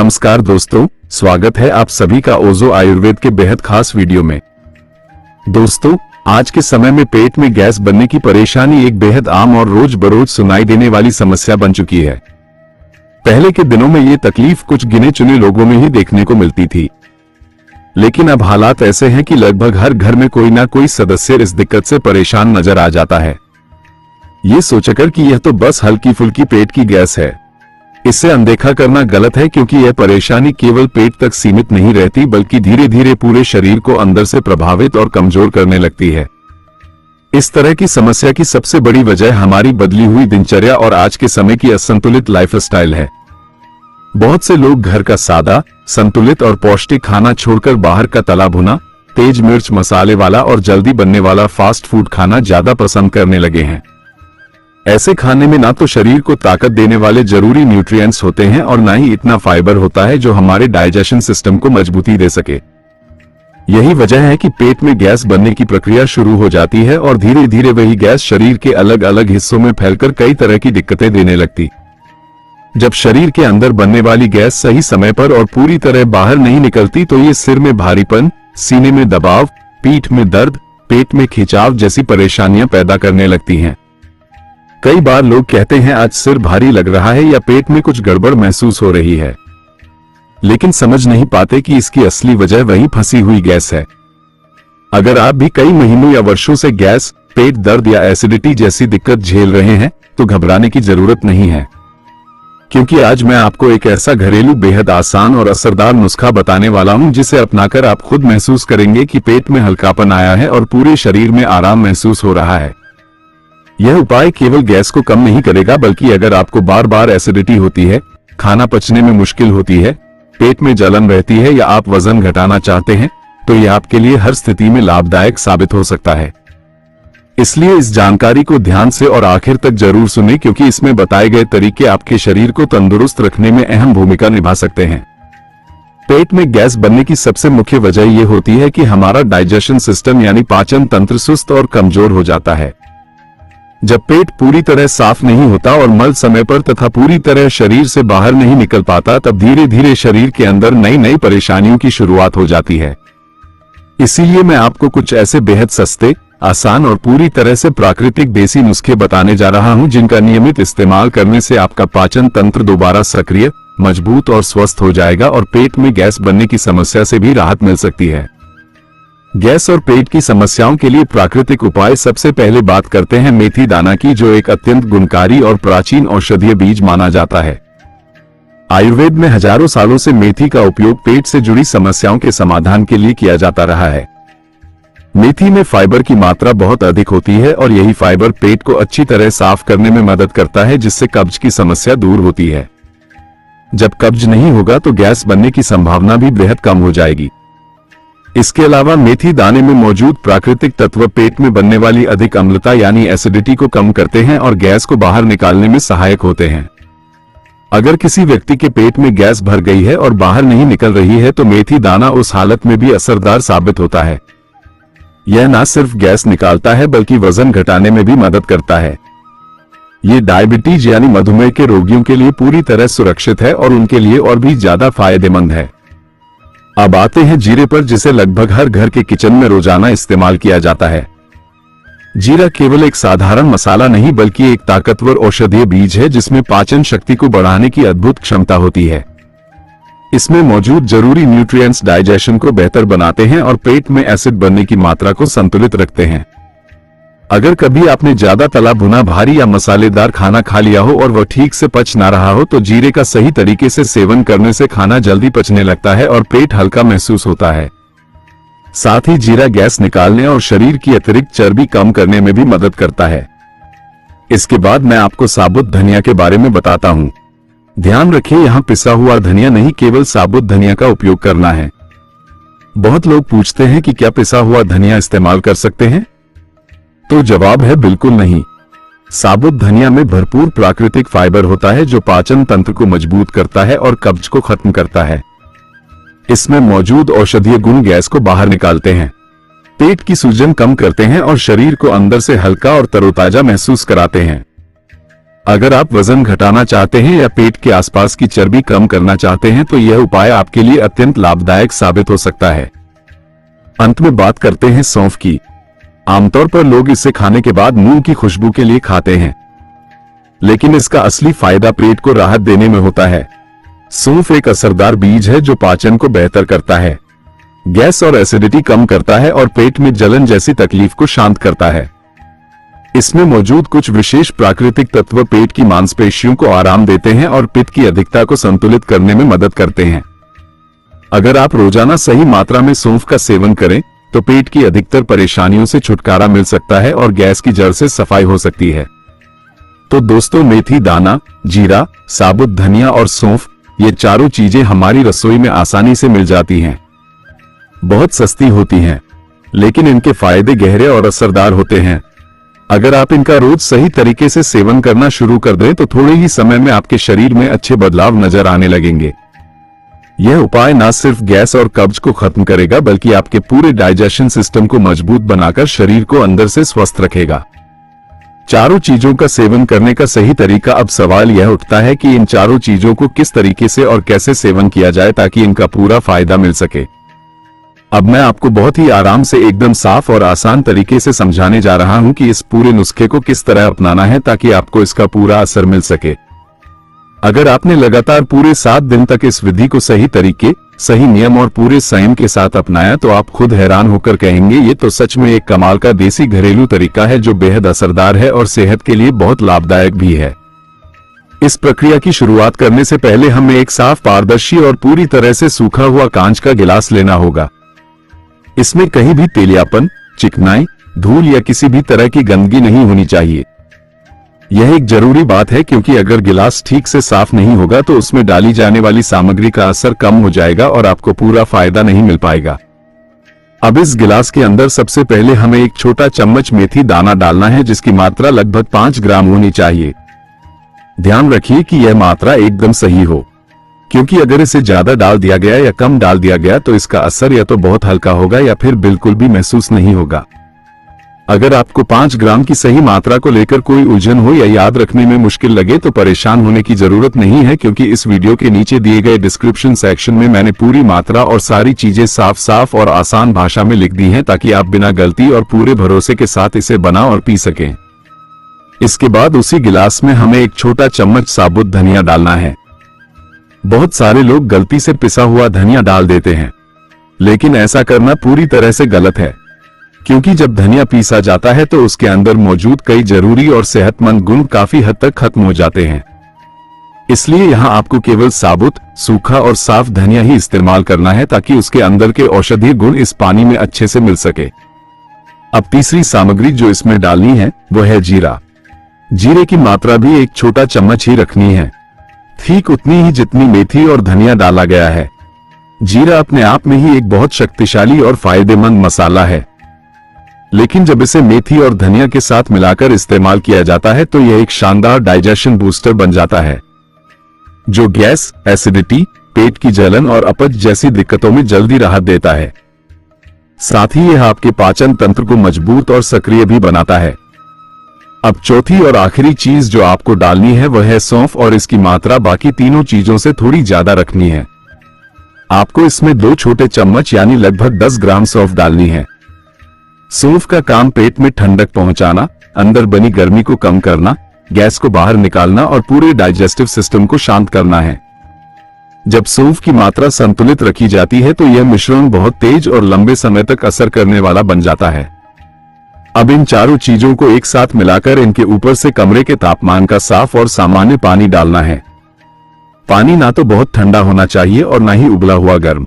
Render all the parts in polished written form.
नमस्कार दोस्तों, स्वागत है आप सभी का ओजो आयुर्वेद के बेहद खास वीडियो में। दोस्तों, आज के समय में पेट में गैस बनने की परेशानी एक बेहद आम और रोज बरोज सुनाई देने वाली समस्या बन चुकी है। पहले के दिनों में ये तकलीफ कुछ गिने चुने लोगों में ही देखने को मिलती थी, लेकिन अब हालात ऐसे हैं कि लगभग हर घर में कोई ना कोई सदस्य इस दिक्कत से परेशान नजर आ जाता है। ये सोचकर कि यह तो बस हल्की फुल्की पेट की गैस है, इसे अनदेखा करना गलत है, क्योंकि यह परेशानी केवल पेट तक सीमित नहीं रहती बल्कि धीरे धीरे पूरे शरीर को अंदर से प्रभावित और कमजोर करने लगती है। इस तरह की समस्या की सबसे बड़ी वजह हमारी बदली हुई दिनचर्या और आज के समय की असंतुलित लाइफस्टाइल है। बहुत से लोग घर का सादा, संतुलित और पौष्टिक खाना छोड़कर बाहर का तला भुना, तेज मिर्च मसाले वाला और जल्दी बनने वाला फास्ट फूड खाना ज्यादा पसंद करने लगे हैं। ऐसे खाने में ना तो शरीर को ताकत देने वाले जरूरी न्यूट्रिएंट्स होते हैं और ना ही इतना फाइबर होता है जो हमारे डाइजेशन सिस्टम को मजबूती दे सके। यही वजह है कि पेट में गैस बनने की प्रक्रिया शुरू हो जाती है और धीरे धीरे वही गैस शरीर के अलग अलग हिस्सों में फैलकर कई तरह की दिक्कतें देने लगती। जब शरीर के अंदर बनने वाली गैस सही समय पर और पूरी तरह बाहर नहीं निकलती तो ये सिर में भारीपन, सीने में दबाव, पीठ में दर्द, पेट में खिंचाव जैसी परेशानियां पैदा करने लगती हैं। कई बार लोग कहते हैं आज सिर भारी लग रहा है या पेट में कुछ गड़बड़ महसूस हो रही है, लेकिन समझ नहीं पाते कि इसकी असली वजह वही फंसी हुई गैस है। अगर आप भी कई महीनों या वर्षों से गैस, पेट दर्द या एसिडिटी जैसी दिक्कत झेल रहे हैं तो घबराने की जरूरत नहीं है, क्योंकि आज मैं आपको एक ऐसा घरेलू बेहद आसान और असरदार नुस्खा बताने वाला हूं जिसे अपनाकर आप खुद महसूस करेंगे कि पेट में हल्कापन आया है और पूरे शरीर में आराम महसूस हो रहा है। यह उपाय केवल गैस को कम नहीं करेगा, बल्कि अगर आपको बार बार एसिडिटी होती है, खाना पचने में मुश्किल होती है, पेट में जलन रहती है या आप वजन घटाना चाहते हैं तो यह आपके लिए हर स्थिति में लाभदायक साबित हो सकता है। इसलिए इस जानकारी को ध्यान से और आखिर तक जरूर सुनें, क्योंकि इसमें बताए गए तरीके आपके शरीर को तंदुरुस्त रखने में अहम भूमिका निभा सकते हैं। पेट में गैस बनने की सबसे मुख्य वजह यह होती है कि हमारा डाइजेशन सिस्टम यानी पाचन तंत्र सुस्त और कमजोर हो जाता है। जब पेट पूरी तरह साफ नहीं होता और मल समय पर तथा पूरी तरह शरीर से बाहर नहीं निकल पाता, तब धीरे धीरे शरीर के अंदर नई नई परेशानियों की शुरुआत हो जाती है। इसीलिए मैं आपको कुछ ऐसे बेहद सस्ते, आसान और पूरी तरह से प्राकृतिक देसी नुस्खे बताने जा रहा हूं, जिनका नियमित इस्तेमाल करने से आपका पाचन तंत्र दोबारा सक्रिय, मजबूत और स्वस्थ हो जाएगा और पेट में गैस बनने की समस्या से भी राहत मिल सकती है। गैस और पेट की समस्याओं के लिए प्राकृतिक उपाय। सबसे पहले बात करते हैं मेथी दाना की, जो एक अत्यंत गुणकारी और प्राचीन औषधीय बीज माना जाता है। आयुर्वेद में हजारों सालों से मेथी का उपयोग पेट से जुड़ी समस्याओं के समाधान के लिए किया जाता रहा है। मेथी में फाइबर की मात्रा बहुत अधिक होती है और यही फाइबर पेट को अच्छी तरह साफ करने में मदद करता है, जिससे कब्ज की समस्या दूर होती है। जब कब्ज नहीं होगा तो गैस बनने की संभावना भी बेहद कम हो जाएगी। इसके अलावा मेथी दाने में मौजूद प्राकृतिक तत्व पेट में बनने वाली अधिक अम्लता यानी एसिडिटी को कम करते हैं और गैस को बाहर निकालने में सहायक होते हैं। अगर किसी व्यक्ति के पेट में गैस भर गई है और बाहर नहीं निकल रही है तो मेथी दाना उस हालत में भी असरदार साबित होता है। यह न सिर्फ गैस निकालता है बल्कि वजन घटाने में भी मदद करता है। ये डायबिटीज यानी मधुमेह के रोगियों के लिए पूरी तरह सुरक्षित है और उनके लिए और भी ज्यादा फायदेमंद है। अब आते हैं जीरे पर, जिसे लगभग हर घर के किचन में रोजाना इस्तेमाल किया जाता है। जीरा केवल एक साधारण मसाला नहीं बल्कि एक ताकतवर औषधीय बीज है, जिसमें पाचन शक्ति को बढ़ाने की अद्भुत क्षमता होती है। इसमें मौजूद जरूरी न्यूट्रिएंट्स डाइजेशन को बेहतर बनाते हैं और पेट में एसिड बनने की मात्रा को संतुलित रखते हैं। अगर कभी आपने ज्यादा तला भुना, भारी या मसालेदार खाना खा लिया हो और वह ठीक से पच ना रहा हो तो जीरे का सही तरीके से सेवन करने से खाना जल्दी पचने लगता है और पेट हल्का महसूस होता है। साथ ही जीरा गैस निकालने और शरीर की अतिरिक्त चर्बी कम करने में भी मदद करता है। इसके बाद मैं आपको साबुत धनिया के बारे में बताता हूँ। ध्यान रखिए, यहाँ पिसा हुआ धनिया नहीं, केवल साबुत धनिया का उपयोग करना है। बहुत लोग पूछते हैं कि क्या पिसा हुआ धनिया इस्तेमाल कर सकते हैं? तो जवाब है बिल्कुल नहीं। साबुत धनिया में भरपूर प्राकृतिक फाइबर होता है जो पाचन तंत्र को मजबूत करता है और कब्ज को खत्म करता है। इसमें मौजूद औषधीय गुण गैस को बाहर निकालते हैं, पेट की सूजन कम करते हैं और शरीर को अंदर से हल्का और तरोताजा महसूस कराते हैं। अगर आप वजन घटाना चाहते हैं या पेट के आसपास की चर्बी कम करना चाहते हैं तो यह उपाय आपके लिए अत्यंत लाभदायक साबित हो सकता है। अंत में बात करते हैं सौंफ की। आमतौर पर लोग इसे खाने के बाद मुंह की खुशबू के लिए खाते हैं, लेकिन इसका असली फायदा पेट को राहत देने में होता है। सौंफ एक असरदार बीज है जो पाचन को बेहतर करता है, गैस और एसिडिटी कम करता है और पेट में जलन जैसी तकलीफ को शांत करता है। इसमें मौजूद कुछ विशेष प्राकृतिक तत्व पेट की मांसपेशियों को आराम देते हैं और पित्त की अधिकता को संतुलित करने में मदद करते हैं। अगर आप रोजाना सही मात्रा में सौंफ का सेवन करें तो पेट की अधिकतर परेशानियों से छुटकारा मिल सकता है और गैस की जड़ से सफाई हो सकती है। तो दोस्तों, मेथी दाना, जीरा, साबुत धनिया और सौंफ, ये चारों चीजें हमारी रसोई में आसानी से मिल जाती हैं। बहुत सस्ती होती हैं, लेकिन इनके फायदे गहरे और असरदार होते हैं। अगर आप इनका रोज सही तरीके से सेवन करना शुरू कर दें तो थोड़े ही समय में आपके शरीर में अच्छे बदलाव नजर आने लगेंगे। यह उपाय न सिर्फ गैस और कब्ज को खत्म करेगा बल्कि आपके पूरे डाइजेशन सिस्टम को मजबूत बनाकर शरीर को अंदर से स्वस्थ रखेगा। चारों चीजों का सेवन करने का सही तरीका। अब सवाल यह उठता है कि इन चारों चीजों को किस तरीके से और कैसे सेवन किया जाए ताकि इनका पूरा फायदा मिल सके। अब मैं आपको बहुत ही आराम से एकदम साफ और आसान तरीके से समझाने जा रहा हूं कि इस पूरे नुस्खे को किस तरह अपनाना है ताकि आपको इसका पूरा असर मिल सके। अगर आपने लगातार पूरे 7 दिन तक इस विधि को सही तरीके, सही नियम और पूरे संयम के साथ अपनाया तो आप खुद हैरान होकर कहेंगे, ये तो सच में एक कमाल का देसी घरेलू तरीका है जो बेहद असरदार है और सेहत के लिए बहुत लाभदायक भी है। इस प्रक्रिया की शुरुआत करने से पहले हमें एक साफ, पारदर्शी और पूरी तरह से सूखा हुआ कांच का गिलास लेना होगा। इसमें कहीं भी तेलियापन, चिकनाई, धूल या किसी भी तरह की गंदगी नहीं होनी चाहिए। यह एक जरूरी बात है क्योंकि अगर गिलास ठीक से साफ नहीं होगा तो उसमें डाली जाने वाली सामग्री का असर कम हो जाएगा और आपको पूरा फायदा नहीं मिल पाएगा। अब इस गिलास के अंदर सबसे पहले हमें एक छोटा चम्मच मेथी दाना डालना है जिसकी मात्रा लगभग 5 ग्राम होनी चाहिए। ध्यान रखिए कि यह मात्रा एकदम सही हो, क्योंकि अगर इसे ज्यादा डाल दिया गया या कम डाल दिया गया तो इसका असर या तो बहुत हल्का होगा या फिर बिल्कुल भी महसूस नहीं होगा। अगर आपको 5 ग्राम की सही मात्रा को लेकर कोई उलझन हो या याद रखने में मुश्किल लगे तो परेशान होने की जरूरत नहीं है, क्योंकि इस वीडियो के नीचे दिए गए डिस्क्रिप्शन सेक्शन में मैंने पूरी मात्रा और सारी चीजें साफ साफ और आसान भाषा में लिख दी हैं ताकि आप बिना गलती और पूरे भरोसे के साथ इसे बना और पी सकें। इसके बाद उसी गिलास में हमें एक छोटा चम्मच साबुत धनिया डालना है। बहुत सारे लोग गलती से पिसा हुआ धनिया डाल देते हैं, लेकिन ऐसा करना पूरी तरह से गलत है, क्योंकि जब धनिया पीसा जाता है तो उसके अंदर मौजूद कई जरूरी और सेहतमंद गुण काफी हद तक खत्म हो जाते हैं। इसलिए यहाँ आपको केवल साबुत, सूखा और साफ धनिया ही इस्तेमाल करना है ताकि उसके अंदर के औषधीय गुण इस पानी में अच्छे से मिल सके। अब तीसरी सामग्री जो इसमें डालनी है वो है जीरा। जीरे की मात्रा भी एक छोटा चम्मच ही रखनी है, ठीक उतनी ही जितनी मेथी और धनिया डाला गया है। जीरा अपने आप में ही एक बहुत शक्तिशाली और फायदेमंद मसाला है, लेकिन जब इसे मेथी और धनिया के साथ मिलाकर इस्तेमाल किया जाता है तो यह एक शानदार डाइजेशन बूस्टर बन जाता है, जो गैस, एसिडिटी, पेट की जलन और अपच जैसी दिक्कतों में जल्दी राहत देता है। साथ ही यह आपके पाचन तंत्र को मजबूत और सक्रिय भी बनाता है। अब चौथी और आखिरी चीज जो आपको डालनी है वह है सौंफ, और इसकी मात्रा बाकी तीनों चीजों से थोड़ी ज्यादा रखनी है। आपको इसमें 2 छोटे चम्मच यानी लगभग 10 ग्राम सौंफ डालनी है। सौंफ का काम पेट में ठंडक पहुंचाना, अंदर बनी गर्मी को कम करना, गैस को बाहर निकालना और पूरे डाइजेस्टिव सिस्टम को शांत करना है। जब सौंफ की मात्रा संतुलित रखी जाती है तो यह मिश्रण बहुत तेज और लंबे समय तक असर करने वाला बन जाता है। अब इन चारों चीजों को एक साथ मिलाकर इनके ऊपर से कमरे के तापमान का साफ और सामान्य पानी डालना है। पानी ना तो बहुत ठंडा होना चाहिए और ना ही उबला हुआ गर्म।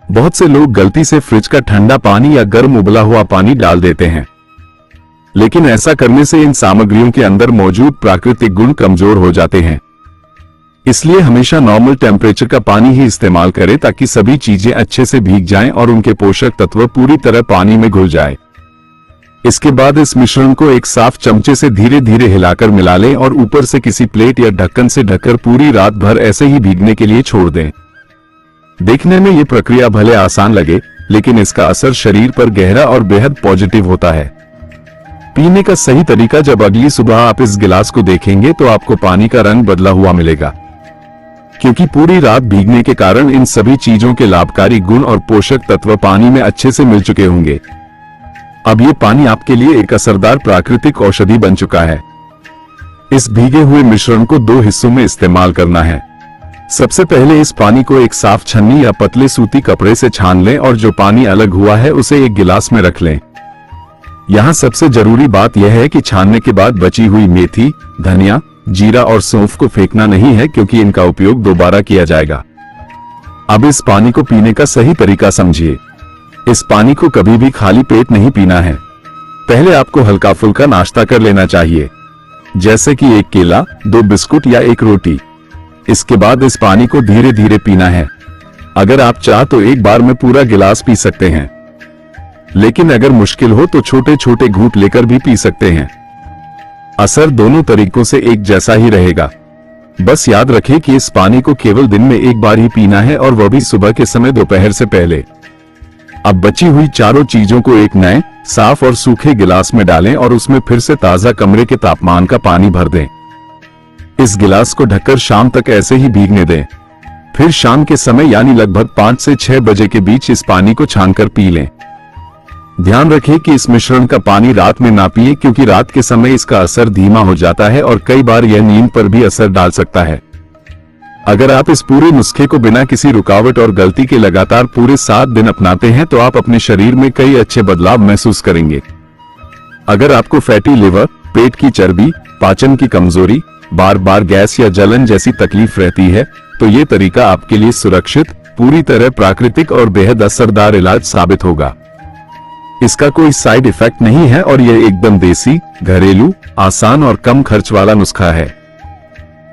बहुत से लोग गलती से फ्रिज का ठंडा पानी या गर्म उबला हुआ पानी डाल देते हैं, लेकिन ऐसा करने से इन सामग्रियों के अंदर मौजूद प्राकृतिक गुण कमजोर हो जाते हैं। इसलिए हमेशा नॉर्मल टेम्परेचर का पानी ही इस्तेमाल करें ताकि सभी चीजें अच्छे से भीग जाएं और उनके पोषक तत्व पूरी तरह पानी में घुल जाए। इसके बाद इस मिश्रण को एक साफ चमचे से धीरे धीरे हिलाकर मिला लें और ऊपर से किसी प्लेट या ढक्कन से ढककर पूरी रात भर ऐसे ही भीगने के लिए छोड़ दें। देखने में ये प्रक्रिया भले आसान लगे, लेकिन इसका असर शरीर पर गहरा और बेहद पॉजिटिव होता है। पीने का सही तरीका, जब अगली सुबह आप इस गिलास को देखेंगे तो आपको पानी का रंग बदला हुआ मिलेगा, क्योंकि पूरी रात भीगने के कारण इन सभी चीजों के लाभकारी गुण और पोषक तत्व पानी में अच्छे से मिल चुके होंगे। अब ये पानी आपके लिए एक असरदार प्राकृतिक औषधि बन चुका है। इस भीगे हुए मिश्रण को 2 हिस्सों में इस्तेमाल करना है। सबसे पहले इस पानी को एक साफ छन्नी या पतले सूती कपड़े से छान लें और जो पानी अलग हुआ है उसे एक गिलास में रख लें। यहाँ सबसे जरूरी बात यह है कि छानने के बाद बची हुई मेथी, धनिया, जीरा और सौंफ को फेंकना नहीं है, क्योंकि इनका उपयोग दोबारा किया जाएगा। अब इस पानी को पीने का सही तरीका समझिए। इस पानी को कभी भी खाली पेट नहीं पीना है। पहले आपको हल्का फुल्का नाश्ता कर लेना चाहिए, जैसे कि 1 केला, 2 बिस्कुट या 1 रोटी। इसके बाद इस पानी को धीरे धीरे पीना है। अगर आप चाह तो एक बार में पूरा गिलास पी सकते हैं, लेकिन अगर मुश्किल हो तो छोटे छोटे घूंट लेकर भी पी सकते हैं। असर दोनों तरीकों से एक जैसा ही रहेगा। बस याद रखें कि इस पानी को केवल दिन में एक बार ही पीना है, और वह भी सुबह के समय दोपहर से पहले। अब बची हुई चारों चीजों को एक नए, साफ और सूखे गिलास में डालें और उसमें फिर से ताजा कमरे के तापमान का पानी भर दें। इस गिलास को ढककर शाम तक ऐसे ही भीगने दें। फिर शाम के समय यानी लगभग 5 से 6 बजे के बीच इस पानी को छानकर पी लें। ध्यान रखें कि इस मिश्रण का पानी रात में ना पिए, क्योंकि रात के समय इसका असर धीमा हो जाता है और कई बार यह नींद पर भी असर डाल सकता है। अगर आप इस पूरे नुस्खे को बिना किसी रुकावट और गलती के लगातार पूरे 7 दिन अपनाते हैं तो आप अपने शरीर में कई अच्छे बदलाव महसूस करेंगे। अगर आपको फैटी लिवर, पेट की चर्बी, पाचन की कमजोरी, बार बार गैस या जलन जैसी तकलीफ रहती है, तो ये तरीका आपके लिए सुरक्षित, पूरी तरह प्राकृतिक और बेहद असरदार इलाज साबित होगा। इसका कोई साइड इफेक्ट नहीं है और यह एकदम देसी, घरेलू, आसान और कम खर्च वाला नुस्खा है।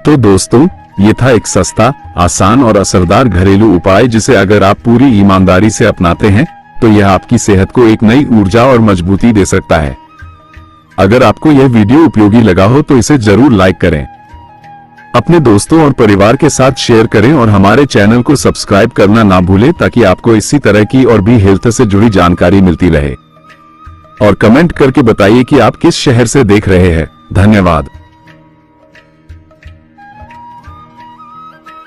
तो दोस्तों, ये था एक सस्ता, आसान और असरदार घरेलू उपाय, जिसे अगर आप पूरी ईमानदारी से अपनाते हैं तो यह आपकी सेहत को एक नई ऊर्जा और मजबूती दे सकता है। अगर आपको यह वीडियो उपयोगी लगा हो तो इसे जरूर लाइक करें, अपने दोस्तों और परिवार के साथ शेयर करें और हमारे चैनल को सब्सक्राइब करना ना भूलें, ताकि आपको इसी तरह की और भी हेल्थ से जुड़ी जानकारी मिलती रहे। और कमेंट करके बताइए कि आप किस शहर से देख रहे हैं। धन्यवाद।